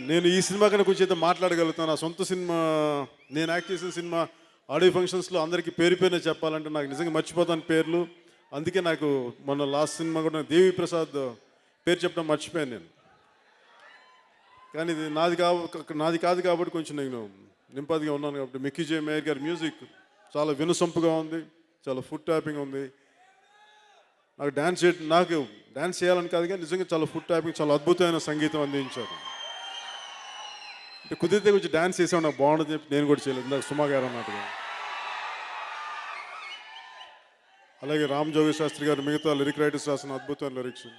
నేను ఈ సినిమా కన్నా కొంచెం అయితే మాట్లాడగలుగుతాను. నా సొంత సినిమా, నేను యాక్ట్ చేసిన సినిమా ఆడియో ఫంక్షన్స్లో అందరికీ పేరు పేరునే చెప్పాలంటే నాకు నిజంగా మర్చిపోతాను పేర్లు. అందుకే నాకు మొన్న లాస్ట్ సినిమా కూడా దేవి ప్రసాద్ పేరు చెప్పడం మర్చిపోయాను నేను. కానీ ఇది నాది కాదు కాబట్టి కొంచెం నేను నింపాదిగా ఉన్నాను కాబట్టి. మిక్కీ జే మేయర్ గారి మ్యూజిక్ చాలా వినసొంపుగా ఉంది, చాలా ఫుట్ ట్యాపింగ్ ఉంది. నాకు డ్యాన్స్ చేయాలని కాదు కానీ నిజంగా చాలా ఫుట్ ట్యాపింగ్, చాలా అద్భుతమైన సంగీతం అందించారు. అంటే కుదిరితే కొంచెం డ్యాన్స్ చేసాం నాకు బాగుంటుంది చెప్పి నేను కూడా చేయలేదు, ఇందాక సుమా గారు అన్నట్టుగా. అలాగే రామ్ జోగి శాస్త్రి గారు మిగతా లిరిక్ రైటర్స్ రాసిన అద్భుతమైన లిరిక్స్.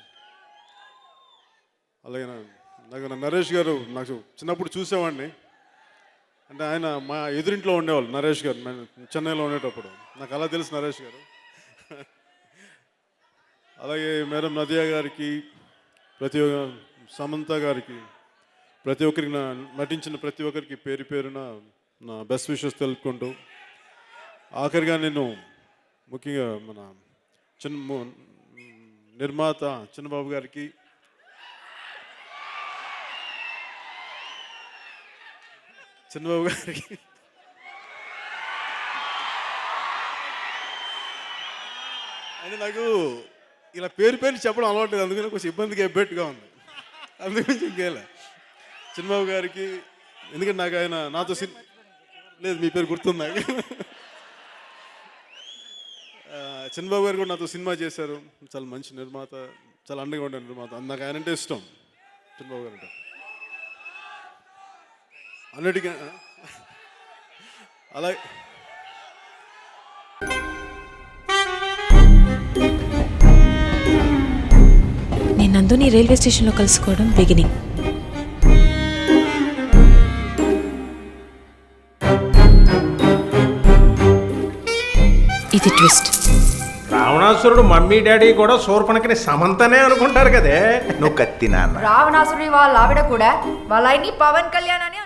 అలాగే నాకు నరేష్ గారు నాకు చిన్నప్పుడు చూసేవాడిని. అంటే ఆయన మా ఎదురింట్లో ఉండేవాళ్ళు నరేష్ గారు, చెన్నైలో ఉండేటప్పుడు నాకు అలా తెలుసు నరేష్ గారు. అలాగే మేడం నదియా గారికి, సమంత గారికి, ప్రతి ఒక్కరికి నటించిన ప్రతి ఒక్కరికి పేరు పేరున నా బెస్ట్ విషెస్ తెలుపుకుంటూ, ఆఖరిగా నేను ముఖ్యంగా మన నిర్మాత చిన్నబాబు గారికి, అంటే నాకు ఇలా పేరు చెప్పడం అలవాటు, అందుకని కొంచెం ఇబ్బందిగా ఎబ్బెట్టుగా ఉంది. అందుకని ఇంకేలా చిన్నబాబు గారికి, ఎందుకంటే నాకు ఆయన నాతో లేదు మీ పేరు గుర్తుంది నాకు. చిన్నబాబు గారు కూడా నాతో సినిమా చేశారు, చాలా మంచి నిర్మాత, చాలా అండగా ఉండే నిర్మాత. నాకు ఆయన అంటే ఇష్టం, చిన్నబాబు గారు అంటే అన్నిటికీ. అలాగే నేను నందుని రైల్వే స్టేషన్లో కలుసుకోవడం బిగినింగ్. ఇది ట్విస్ట్. రావణాసురుడు మమ్మీ డాడీ కూడా శూర్పణఖని సమంతనే అనుకుంటారు కదే. నువ్వు కత్తి నాన్న. రావణాసురుడి వాళ్ళ ఆవిడ కూడా వాళ్ళ ఆయన్ని పవన్ కళ్యాణ్ అని